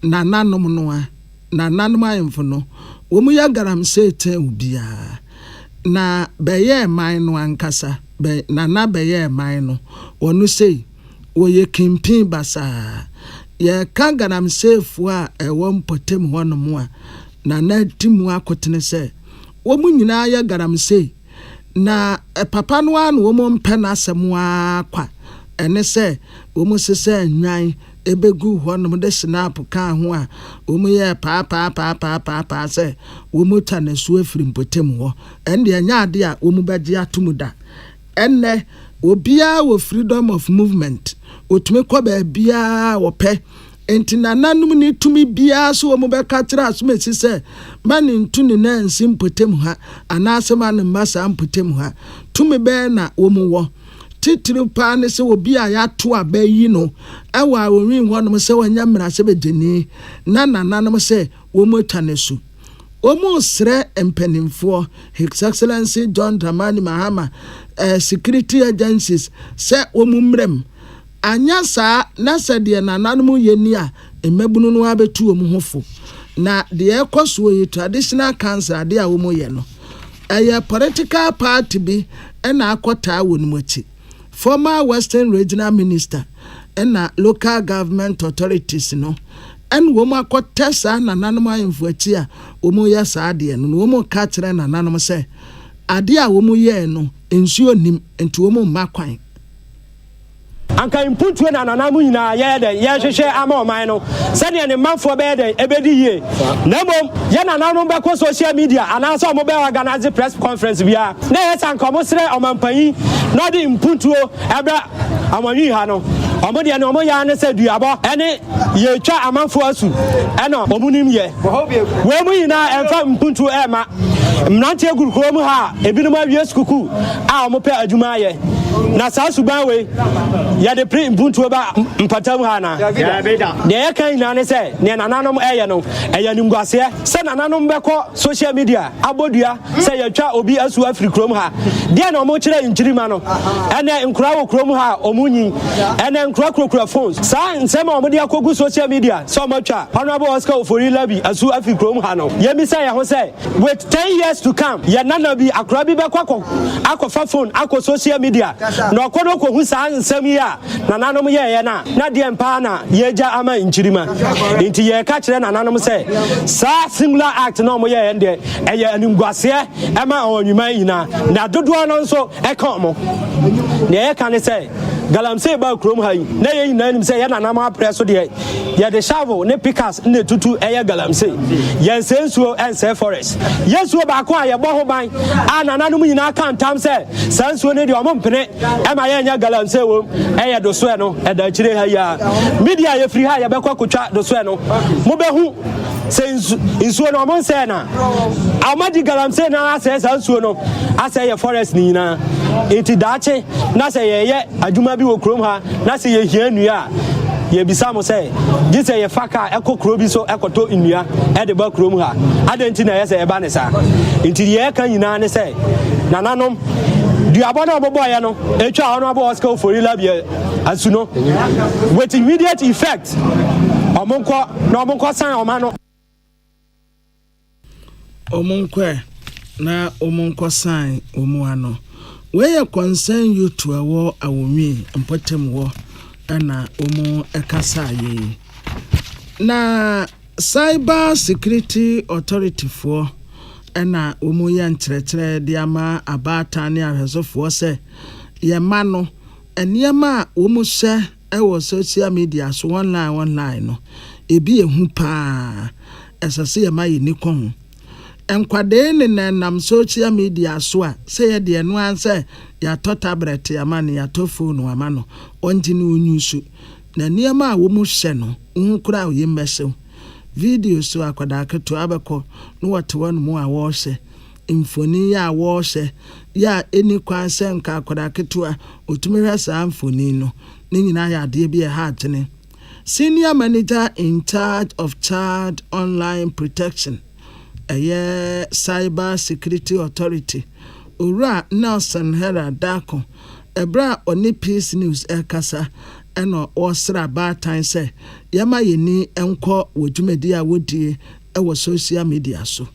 nananom no a nananom ayemfo no wo mu ya garamse ten ubia na beye man no ankasa be nana beye man no wonu sei wo ye kimpin basa ye ka garamse fu a wo mpotem ho no mu a nana timu akotene se wo mu nyina ya garamse na papa no an wo mo mpe na asem akwa ene se wo mo sese nwan ebegu ho no de snap ka ho a wo mo ye pa se wo mo ta na su afiri mpotem ho ende anya ade a wo mo beje atumuda enne obia wo freedom of movement otumi kwa ba bia wo pe enti nananum ni tumi bia so wo mo be ka tira so mesi se mani ntuni na nsim potem ha anase mani masa ampotem ha tumi be na wo mo wo titiri pa ne se obi a ya to abayi no ewa wonwi honom se wanya mra se bedeni na nananum se wo mo tanesu wo mo sre empanimfo His Excellency John Dramani Mahama security agencies se wo mo mrem anya sa na se de nananum yeni a emabunu no abetu wo mo hofo na de ekoso yi traditional council de a wo mo ye no political party bi na akota wonumati former Western Regional Minister and local government authorities no and woman akota sa nananum ayemfo ati a wo mo ya sa de no wo mo ka kire nananum se ade a wo mo ye no ensuo nim enti wo mo makwan anka impuntu na nanamu nyina ye den ye hwehwe ama oman no se ne ne manfo be den ebedi yie na mom ye nananu be ko social media ananso mo be organize press conference bia na ye sanka mo sere omanpanyi na de impuntu ebra amanyi ha no omo de ne omo ya ne se duabo ene ye twa amanfo asu eno omunim ye we mu nyina emfa impuntu ema mnante agurukro mu ha ebinum awie skuku a omo pe adwuma ye na sa suban we ya de pre impuntu ba mpatam ha na ya beda de ya kan na ne se ne nananom eye no eye nimguase se nananom be ko social media abodua se ya twa obi asu afri krom ha de na omo kire injirima no ene nkura wo krom ha omunyi ene nkura krokura phones sa nsema omo de akogu social media so omo twa Honorable Oscar Ofonila bi asu afri krom ha no ye mi say ya ho say with 10 years to come ye nana bi akura bi be kwakọ akofa phone akọ social media no kono ko hu sa nsem ya nananom ye na de mpa na ye ja ama inchirima nti ye ka kire nananom se sa singular act no mo ye ende eye animguase e ma onwuma yina na dodo no nso e ka mo ne ye ka ne se galamse ba krom ha yi na ye yina nim se ye nanam apre so de ye de shovel ne pickers ne tutu eye galamse ye nsensuo ense forest yesuo ba ko aye bo ho ban a nananom yina kan tam se sansuo ne de o mo mpene e ma ye nya galamse wo eye do so e no e da chire ha ya media ye free ha ye be kwa kotwa do so e no mo be hu Since in so no man say na amadi galam say na say so no asay ye forest ni na enti dache na say ye adwuma bi wo krom ha na say ye hia nua ye bisa mo say this say ye faka ekokro bi so ekoto nnua e de ba krom ha adenti na ye say e ba ne sa enti ye kan nyina ne say nananom duabo na obobo ya no etwa ono abo Oscar for labia asuno with immediate effect omonko san omano omonkwe na omonko san omuano we concern you to awo awomi mpotem wo na omo ekasa ye na Cybersecurity Authority for na omo ya ntrɛtrɛ de ama abata ne ahwesofo se ye ma no eniema omo hye e social media so online no ebi ehu pa esase ye ma ye ni kon enkwade ne nam social media so a se ye de no anse ya to tablet ya ma ne ya to phone wa ma no onti ne onyusu na niema a omo hye no hu kura ye mmese video so akwada keto abeko no wate won mu a wo hye mfoni ya wo hye ya eni kwan se nka akwada keto a otumi hwesa mfoni no ne nyina ya de bi e ha atene Senior Manager in charge of Child Online Protection, Cybersecurity Authority, Ura Nelson Hera Dako, Ebra Oni Peace News Ekasa, Eno Osra Batan say, Yama Yeni Enko Wujumedia Woodie, Ewa social media so.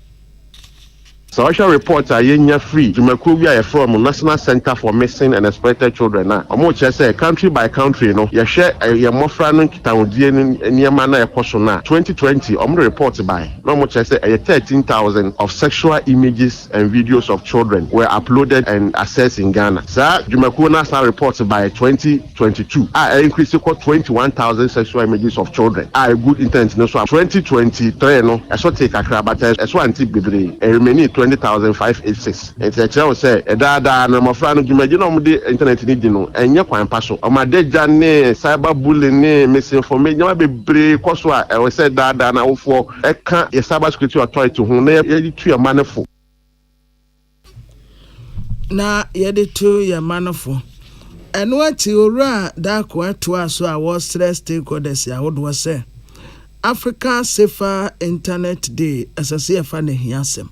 Social reports are yenya free. Jumakubi from National Center for Missing and Exploited Children. Omo say country by country, no. Ya share ya mofrano kitawudie niyamana ya posona. 2020, omo report by. No mo say 13,000 of sexual images and videos of children were uploaded and accessed in Ghana. Sir, Jumakubi National report by 2022. Increase to 21,000 sexual images of children. Good intent no so 2023 no. Eso take akra but eso anti bebre. Remaining 20,586. It's a chance say da na mofra no dwumaji no mde internet ni di no enye kwan pa so omadeja ne cyberbullying ne misinformation ma bebre koso a we say da na wofo eka ye Cybersecurity Authority ho na ye tu ya manefo na ye de tu ya manefo eno ati ora da ko to aso a wo stress stakeholders ya wodo say Africa Safer Internet Day asase fa ne hiasem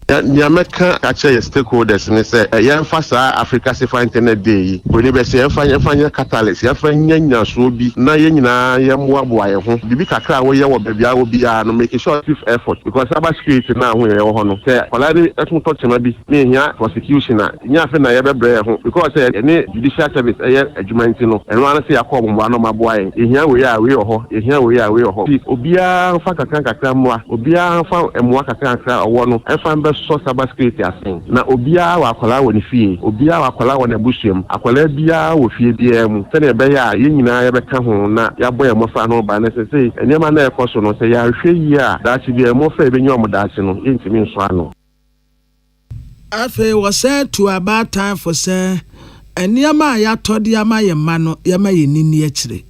Nyameka kache ye stakeholders ne say yemfa sa Africa Safer Internet Day boni be say yemfa catalyst yemfa nyanyaso bi na ye nyina yemboaboa ye ho bibi kakra wo ye wo bebia wo bia no make sure chief effort because cybersecurity na ho ye ho no say kwalade etunto chema bi ne hia prosecution na nya fe na ye bebre ye ho because any judicial service ye adwumanti no eno an say yakob mbo no maboa ye hia we ya we ho hia we ya we ho obia fa kakra moa obia fa emoa kakra owo no efa mbe so cybersecurity asen na obia wa akwala woni fie obia wa akwala woni abusuam akwala bia wo fie bia mu se na be ya ye nyina ye beka ho na ya boye mofa no ba na se enema na ekoso no se ya hwe yi a da chi bia mofa e benyo omodachi no yentimi nso ano afe was said to about time for say enema ya todi ama ye ma no ye ma ye nini akire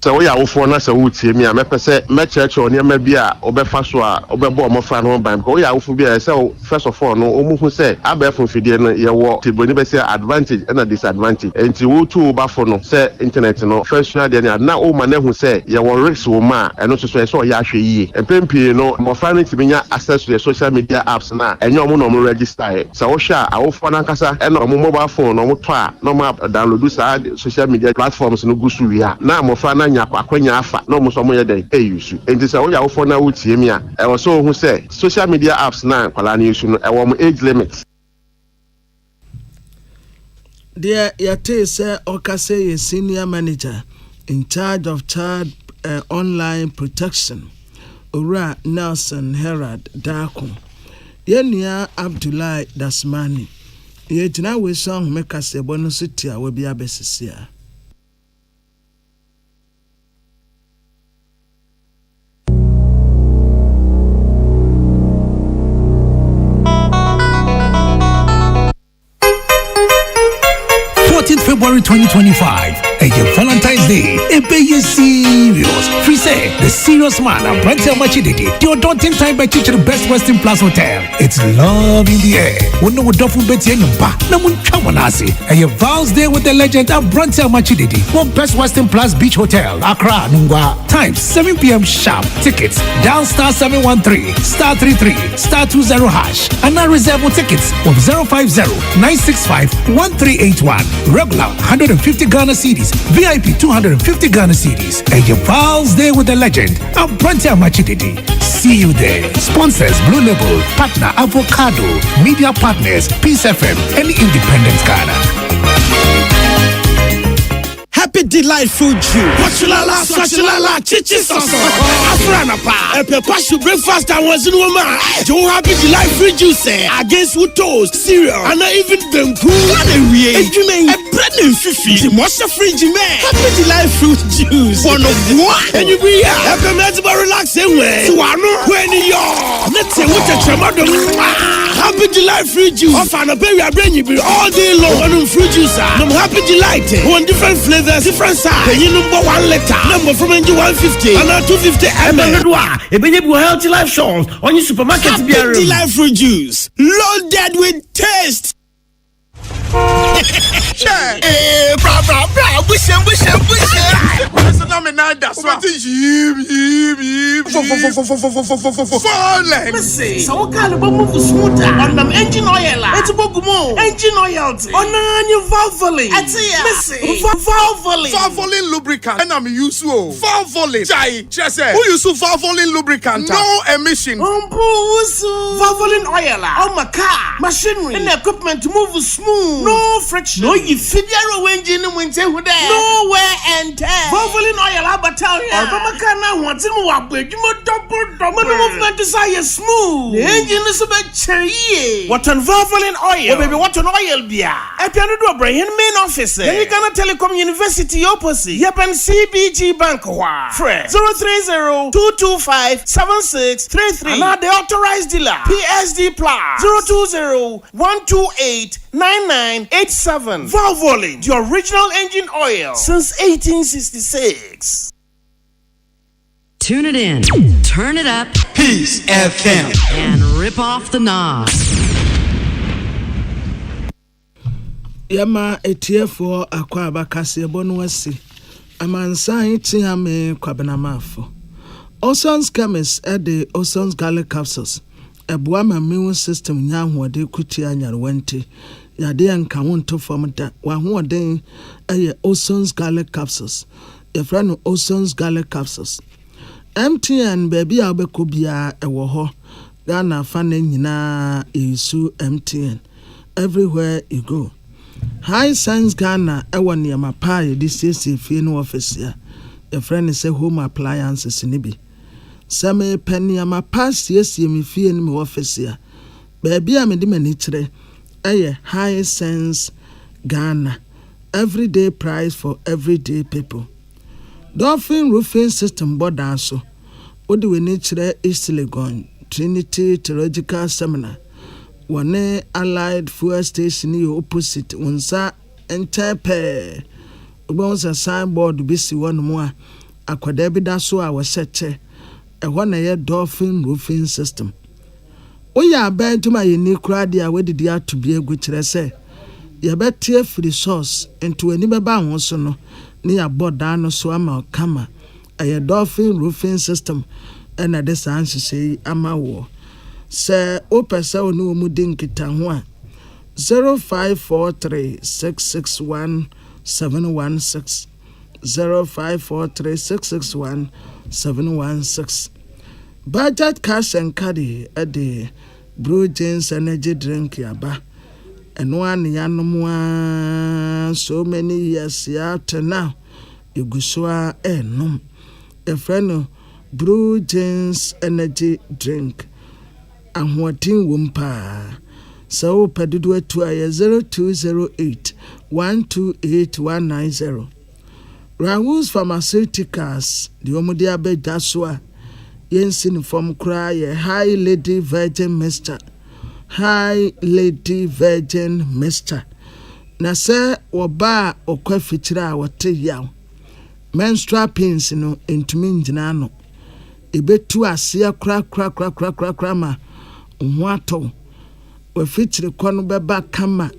so we are for na so wutie mi a mepese me church on ye ma bia obefa so a obebo omofra no ban because we are for bia say first of all no omuhu say abefo fidie no ye wo tiboni be say advantage and disadvantage enti wo tu ba for no say internet no first na na o ma na hu say ye wo risk wo ma eno so ya hwe yie empempie no mofra no tibinya access to the social media apps na enyo mo no mo register so wo sha awofo na nkasa eno mo mobile phone no mo to a no ma download sa social media platforms no gusu wi a na mofra na akwanya afa no muso mo ye den use enti say wo ya wo for na wutie mi a e wo so hu say social media apps na kwala na use no e wo mo age limit there yate say okase ye senior manager in charge of child online protection Ura Nelson Herald Dako Yenia Abdullahi Dasmani ye jina we song make us a bonus city a we be abesia 14th February 2025, Valentine's Day, be serious. Free say, the serious man and Brent Machididi, the daunting time by teacher the Best Western Plus Hotel. It's love in the air. When no dofu beti nyumba, namun chamanasi. Val's Day with the legend of Brent Machididi. One Best Western Plus Beach Hotel, Accra, Nungwa. Time 7 p.m. sharp. Tickets dial star 713 star 33 star 20 hash. And now reserve tickets of 050-965-1381. Regular 150 Ghana cedis. VIP 250 Ghana cedis. Val's Day with the legend of Brent Machididi. See you there. Sponsors Blue Label, partner Avocado, media partners Peace FM, and Independent Ghana. Happy delightful June. Swachulala, chichi soso. Afrana pa. Epe breakfast and was in woman. Joe happy delightful juice against with toast, cereal, and even them cool. God we. A bread and fifi. The most fridge man. Happy delightful juice. One of one. And you be here. Epe medical relaxing way. Swano when you're. Let's say what a chamado. Happy delightful juice. Of an berry bring you all day long. One fruit juice. I'm happy delight. One different flavor. Different size. You number 1 letter. Number from NG 150 and 250 ml. A healthy life shows on your supermarket. Happy life fruit juice. Loaded with taste. So what kind of move smoother on them engine oil? It's a bogumo engine oil on new Valvoline. Valvoline lubricant. And I'm used to Valvoline. Chai, Chese. Who use Valvoline lubricant? No emission. Valvoline oil on my car, machinery, and equipment to move smooth. No friction. No, you figure engine when say who there. No wear and tear. Valvoline oil battalion. Obama wants him to upgrade. You must double movement to say smooth. The engine is a bit cherry. What on Valvoline oil? Baby, what on oil beer? I can do a brain main office. Then you gonna Telecom University opposite. Yep, and CBG Bank. Fred 030-225-7633. Now the authorized dealer. PSD Plus 020-128-9987. Valvoline, the original engine oil since 1866. Tune it in, turn it up, Peace FM, and rip off the knob. Yama etiefo akwa abakase bonu wasi. Amansan tiame kwabenamafo. Osons chemist the Osons garlic capsules. Ebua ma immune system nya hoode kutia nyarwente. Yade anka wonto fom da wa hoden Osons garlic capsules. Your friend Osons garlic capsules. MTN baby abeko bia ewo ho. Ghana fane nyina isu MTN everywhere you go. High Sense Ghana ewo niema pa ye siesie fie no office ya. Your friend is home appliances ni bi. Same penny ama pa siesie me fie ni me office ya. Baby a me di mani kire High Sense Ghana. Everyday price for everyday people. Dolphin roofing system board so. Odi we ni kire East Legon Trinity Theological Seminar. One Allied Fuel Station you opposite unsa entepe. Ubonsa signboard bisi one more. Akwadebi da so a wasete. E one ye Dolphin roofing system. Oya aben to my unique crowd ya wedi dia to be a good say. Ya betie free source into any baba wonso no near board down so ama kama a Dolphin roofing system and a desansi say ama wo. Sir opesa onu mudin kita ho 0543661716 0543661716 budget cash and carry at the Blue Jeans energy drink yaba and one yanomwa so many years after now iguswa enum a friend Blue Jeans energy drink and what in wumpa so pedudu to 0208-128-190 Rahul's Pharmaceuticals the omudia be daswa yensin from cry High Lady Virgin Mister High Lady Virgin Mister na se oba okwa fitira a wote yaw menstrual pains no entumi ngina no ebetu ase kra ma ho ato wa fitire kono beba kama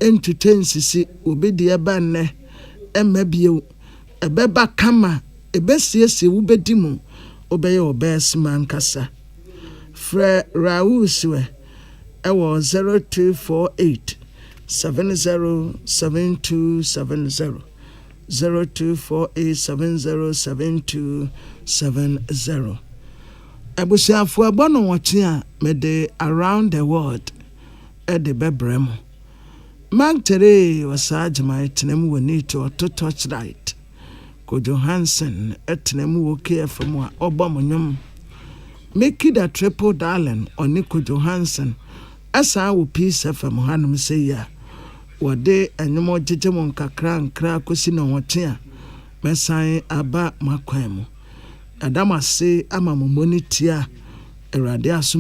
entutensisi obedi eba nne emabie ebeba kama ebesiesie wo bedimu obeye obesima nkasa Fre Rauswe ewo 0248 707270 0248707270 Abusiafo abono woche a mede around the world e de bebrem Magtere wasajma etenem woni to touchlight ko Johansson etenem wo KFM a obomonyom Make it a triple darling or Nico Johansson asa wo peace FM hanum say ya wode anyamo jejemon kakra nkra kosi no wote a mesan aba makwam Adama say ama momoni tia erade aso